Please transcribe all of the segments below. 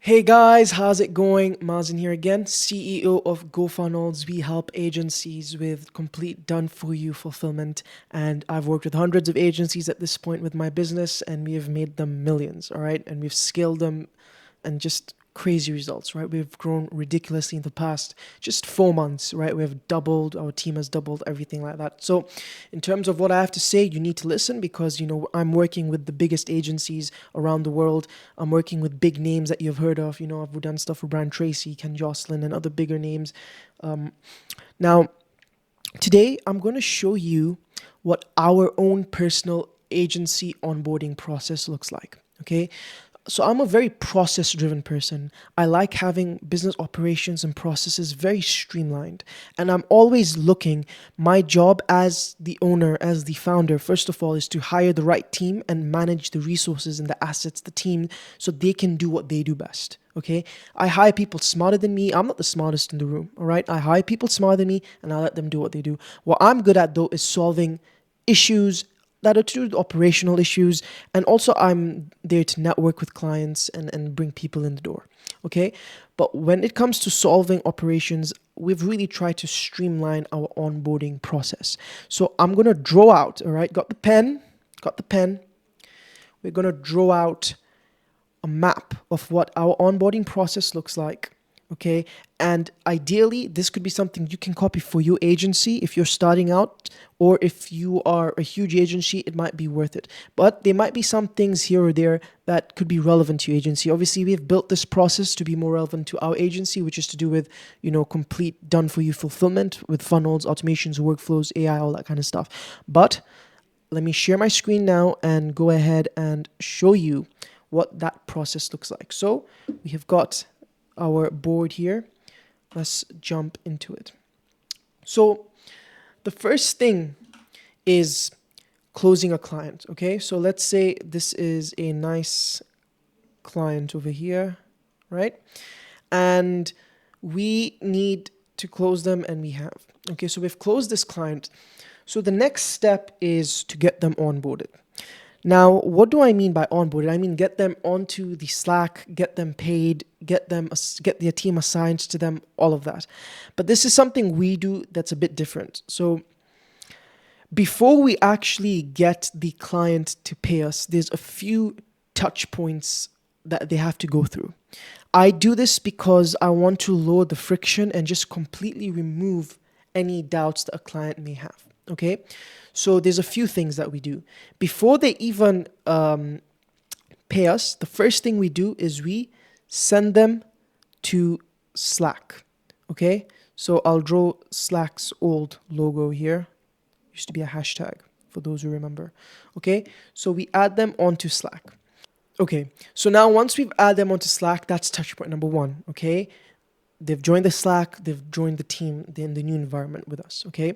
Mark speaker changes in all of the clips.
Speaker 1: Hey guys, how's it going? Mazen here again, CEO of GoFunnels. We help agencies with complete done-for-you fulfillment, and I've worked with hundreds of agencies at this point with my business, and we have made them millions, all right? And we've scaled them and just crazy results, right? We've grown ridiculously in the past just 4 months, right? We have doubled, our team has doubled, everything like that. So, in terms of what I have to say, you need to listen because, I'm working with the biggest agencies around the world. I'm working with big names that you've heard of. I've done stuff for brand Tracy, Ken Jocelyn, and other bigger names. Now, today I'm going to show you what our own personal agency onboarding process looks like. Okay. So I'm a very process driven person. I like having business operations and processes very streamlined. And I'm always looking, my job as the owner, as the founder, first of all, is to hire the right team and manage the resources and the assets, the team, so they can do what they do best. Okay. I hire people smarter than me. I'm not the smartest in the room. All right. I hire people smarter than me and I let them do what they do. What I'm good at though is solving issues that are to do with operational issues, and also I'm there to network with clients and bring people in the door. Okay. But when it comes to solving operations, we've really tried to streamline our onboarding process. So I'm going to draw out, all right, got the pen. We're going to draw out a map of what our onboarding process looks like. Okay. And ideally, this could be something you can copy for your agency if you're starting out, or if you are a huge agency, it might be worth it. But there might be some things here or there that could be relevant to your agency. Obviously, we've built this process to be more relevant to our agency, which is to do with, complete done for you fulfillment with funnels, automations, workflows, AI, all that kind of stuff. But let me share my screen now and go ahead and show you what that process looks like. So we have got our board here. Let's jump into it. So the first thing is closing a client. Okay, so let's say this is a nice client over here, right? And we need to close them, and we have. Okay, so we've closed this client. So the next step is to get them onboarded. Now, what do I mean by onboarded? I mean get them onto the Slack, get them paid, get their team assigned to them, all of that. But this is something we do that's a bit different. So before we actually get the client to pay us, there's a few touch points that they have to go through. I do this because I want to lower the friction and just completely remove any doubts that a client may have. Okay, so there's a few things that we do. Before they even pay us, the first thing we do is we send them to Slack. Okay, so I'll draw Slack's old logo here. Used to be a hashtag for those who remember. Okay, so we add them onto Slack. Okay, so now once we've added them onto Slack, that's touch point number one. Okay, they've joined the Slack, they've joined the team, they're in the new environment with us. Okay,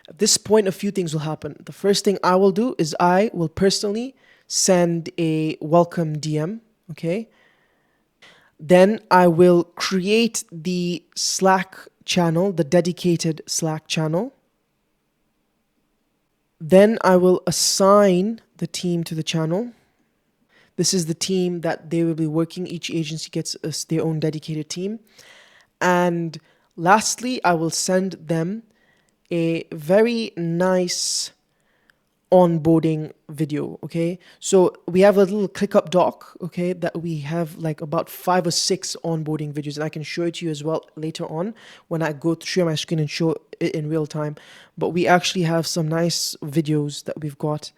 Speaker 1: at this point, a few things will happen. The first thing I will do is I will personally send a welcome DM. Okay, then I will create the Slack channel, the dedicated Slack channel. Then I will assign the team to the channel. This is the team that they will be working. Each agency gets their own dedicated team. And lastly, I will send them a very nice onboarding video. Okay, so we have a little ClickUp doc, okay, that we have like about 5 or 6 onboarding videos, and I can show it to you as well later on when I go to share my screen and show it in real time. But we actually have some nice videos that we've got,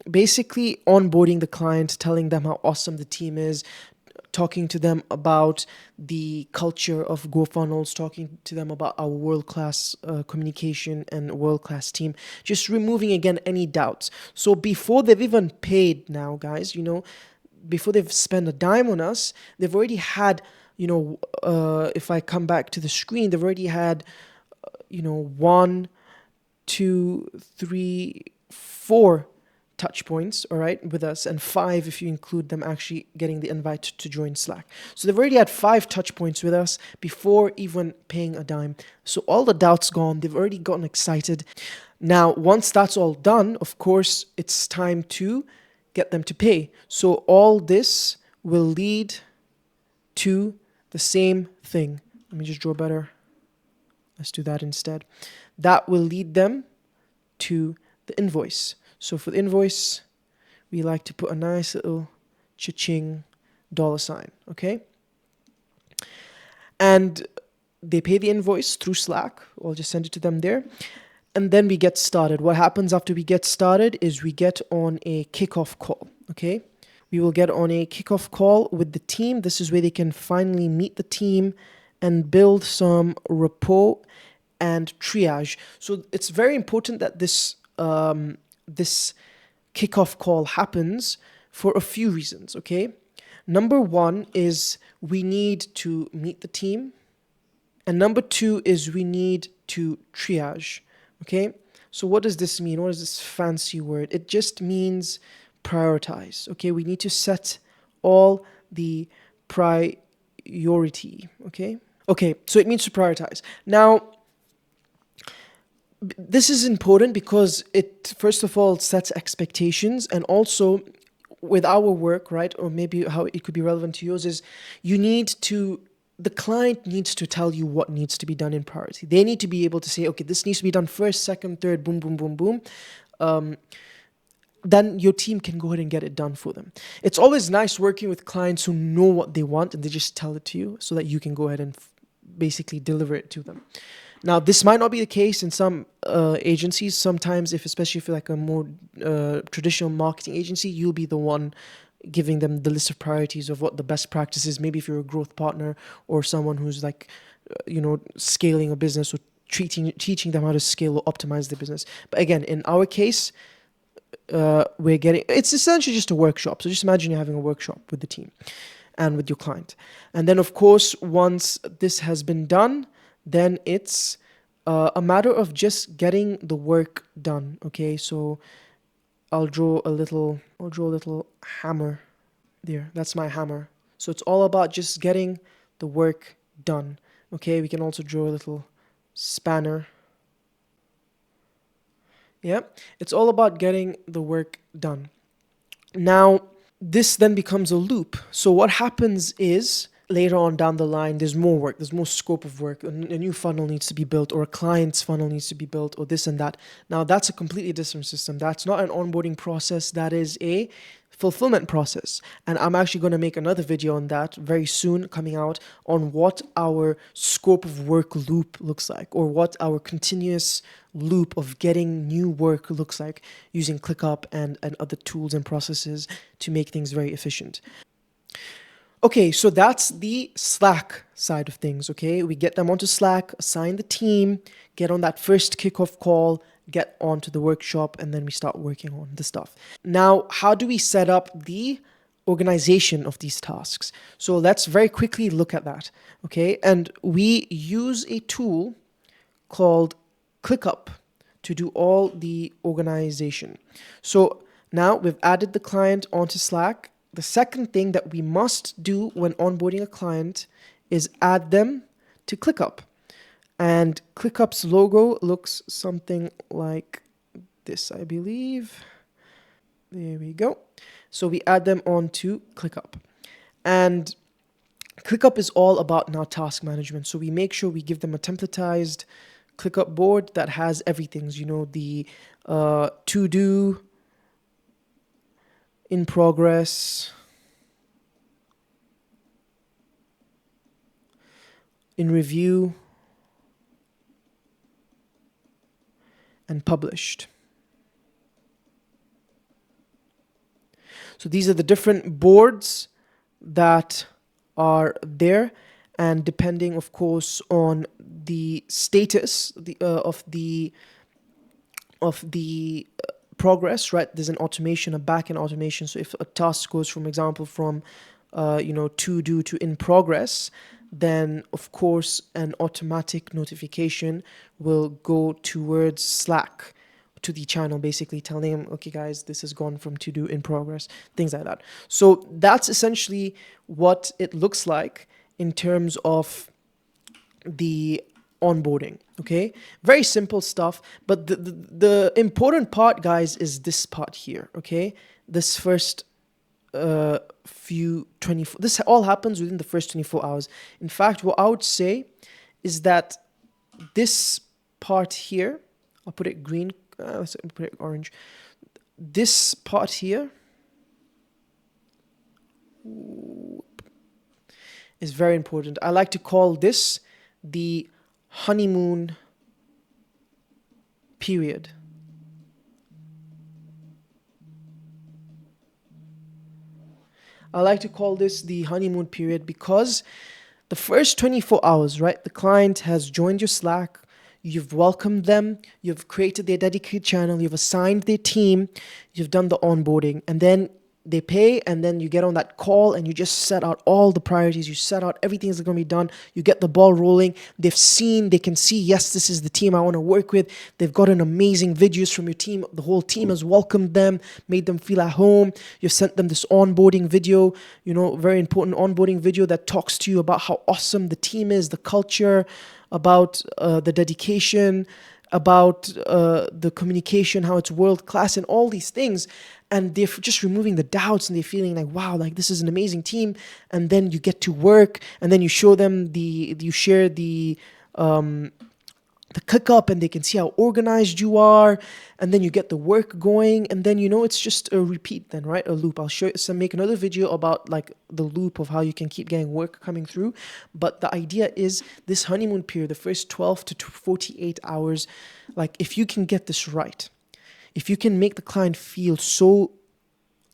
Speaker 1: basically onboarding the client, telling them how awesome the team is, talking to them about the culture of GoFunnels, talking to them about our world-class communication and world-class team, just removing again any doubts. So before they've even paid now, guys, before they've spent a dime on us, they've already had, if I come back to the screen, they've already had, 1, 2, 3, 4 touch points, all right, with us, and 5 if you include them actually getting the invite to join Slack. So they've already had 5 touch points with us before even paying a dime. So all the doubts gone, they've already gotten excited. Now, once that's all done, of course, it's time to get them to pay. So all this will lead to the same thing. Let me just draw better. Let's do that instead. That will lead them to the invoice. So for the invoice, we like to put a nice little cha-ching $sign, okay? And they pay the invoice through Slack. I'll just send it to them there. And then we get started. What happens after we get started is we get on a kickoff call, okay? We will get on a kickoff call with the team. This is where they can finally meet the team and build some rapport and triage. So it's very important that this kickoff call happens for a few reasons, okay? Number one is we need to meet the team. And number two is we need to triage, okay? So what does this mean? What is this fancy word? It just means prioritize, okay? We need to set all the priority, okay? Okay, so it means to prioritize. Now, this is important because it, first of all, sets expectations, and also with our work, right, or maybe how it could be relevant to yours is the client needs to tell you what needs to be done in priority. They need to be able to say, okay, this needs to be done first, second, third, boom, boom, boom, boom. Then your team can go ahead and get it done for them. It's always nice working with clients who know what they want and they just tell it to you so that you can go ahead and basically deliver it to them. Now, this might not be the case in some agencies. Sometimes, especially if you're like a more traditional marketing agency, you'll be the one giving them the list of priorities of what the best practice is. Maybe if you're a growth partner or someone who's like, scaling a business or teaching them how to scale or optimize the business. But again, in our case, it's essentially just a workshop. So just imagine you're having a workshop with the team and with your client. And then, of course, once this has been done, then it's a matter of just getting the work done. Okay, so I'll draw a little hammer there. That's my hammer. So it's all about just getting the work done. Okay, we can also draw a little spanner. Yeah, it's all about getting the work done. Now, this then becomes a loop. So what happens is later on down the line, there's more work, there's more scope of work, a new funnel needs to be built, or a client's funnel needs to be built, or this and that. Now, that's a completely different system. That's not an onboarding process. That is a fulfillment process. And I'm actually going to make another video on that very soon, coming out on what our scope of work loop looks like, or what our continuous loop of getting new work looks like using ClickUp and other tools and processes to make things very efficient. Okay, so that's the Slack side of things, okay? We get them onto Slack, assign the team, get on that first kickoff call, get onto the workshop, and then we start working on the stuff. Now, how do we set up the organization of these tasks? So let's very quickly look at that, okay? And we use a tool called ClickUp to do all the organization. So now we've added the client onto Slack. The second thing that we must do when onboarding a client is add them to ClickUp. And ClickUp's logo looks something like this, I believe. There we go. So we add them onto ClickUp. And ClickUp is all about now task management. So we make sure we give them a templatized ClickUp board that has everything, the to-do, in progress, in review, and published. So these are the different boards that are there, and depending, of course, on the status of the progress, right? There's an automation, a backend automation. So if a task goes from to do to in progress, then of course an automatic notification will go towards Slack, to the channel, basically telling them, okay guys, this has gone from to do in progress, things like that. So that's essentially what it looks like in terms of the onboarding. Okay, very simple stuff, but the important part, guys, is this part here. Okay, this first few 24, this all happens within the first 24 hours. In fact, what I would say is that this part here, I'll put it green, let's put it orange. This part here is very important. I like to call this the honeymoon period. I like to call this the honeymoon period because the first 24 hours, right? The client has joined your Slack, you've welcomed them, you've created their dedicated channel, you've assigned their team, you've done the onboarding, and then they pay, and then you get on that call and you just set out all the priorities, you set out everything that's going to be done, you get the ball rolling. They can see, yes, this is the team I want to work with. They've gotten amazing videos from your team. The whole team has welcomed them, made them feel at home. You've sent them this onboarding video, very important onboarding video that talks to you about how awesome the team is, the culture, about the dedication, about the communication, how it's world class, and all these things. And they're just removing the doubts, and they're feeling like, wow, like this is an amazing team. And then you get to work, and then you show them you share the ClickUp, and they can see how organized you are, and then you get the work going, and then it's just a repeat then, right? A loop. I'll make another video about like the loop of how you can keep getting work coming through. But the idea is this honeymoon period, the first 12 to 48 hours, like if you can get this right, if you can make the client feel so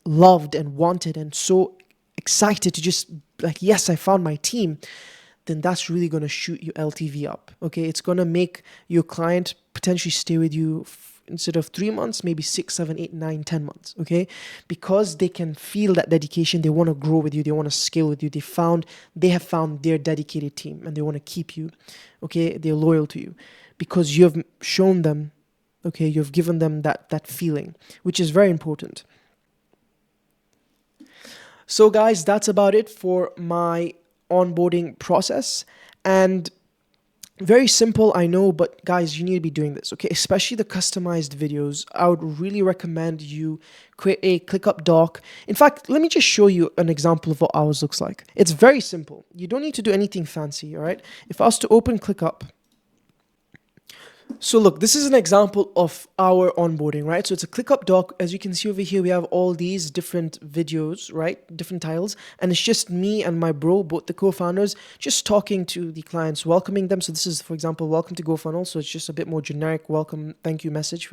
Speaker 1: loved and wanted and so excited to just like, yes, I found my team, then that's really going to shoot your LTV up. Okay, it's going to make your client potentially stay with you instead of 3 months, maybe 6, 7, 8, 9, 10 months. Okay, because they can feel that dedication. They want to grow with you. They want to scale with you. They have found their dedicated team, and they want to keep you. Okay, they're loyal to you because you have shown them. Okay, you've given them that feeling, which is very important. So guys, that's about it for my onboarding process. And very simple, I know, but guys, you need to be doing this, okay? Especially the customized videos. I would really recommend you create a ClickUp doc. In fact, let me just show you an example of what ours looks like. It's very simple. You don't need to do anything fancy, all right? If I was to open ClickUp, so look, this is an example of our onboarding, right? So it's a ClickUp doc. As you can see over here, we have all these different videos, right? Different titles. And it's just me and my bro, both the co-founders, just talking to the clients, welcoming them. So this is, for example, welcome to GoFunnel. So it's just a bit more generic welcome, thank you message.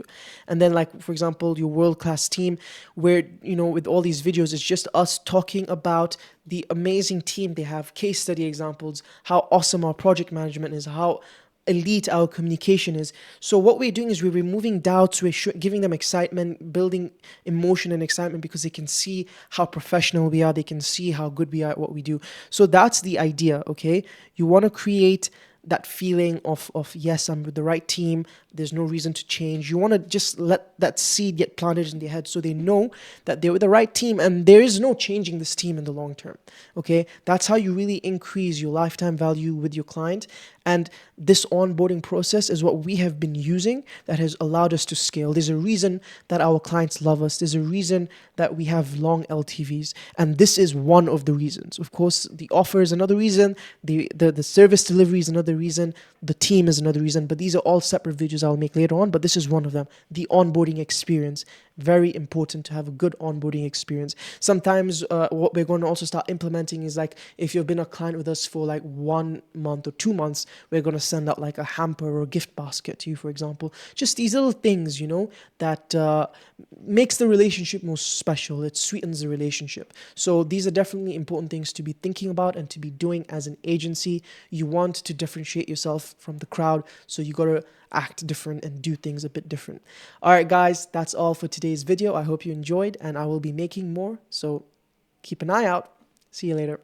Speaker 1: And then like, for example, your world-class team where, with all these videos, it's just us talking about the amazing team they have, case study examples, how awesome our project management is, how elite our communication is. So what we're doing is we're removing doubts, we're giving them excitement, building emotion and excitement because they can see how professional we are, they can see how good we are at what we do. So that's the idea, okay? You want to create that feeling of yes, I'm with the right team, there's no reason to change. You want to just let that seed get planted in their head so they know that they're with the right team and there is no changing this team in the long term. Okay, that's how you really increase your lifetime value with your client. And this onboarding process is what we have been using that has allowed us to scale. There's a reason that our clients love us. There's a reason that we have long LTVs. And this is one of the reasons. Of course, the offer is another reason. The service delivery is another reason. The team is another reason. But these are all separate videos I'll make later on. But this is one of them. The onboarding experience. Very important to have a good onboarding experience. Sometimes what we're going to also start implementing is like if you've been a client with us for like 1 month or 2 months, we're going to send out like a hamper or a gift basket to you, for example. Just these little things, that makes the relationship more special. It sweetens the relationship. So these are definitely important things to be thinking about and to be doing as an agency. You want to differentiate yourself from the crowd, so you got to act different and do things a bit different. All right, guys, that's all for today's video. I hope you enjoyed, and I will be making more. So keep an eye out. See you later.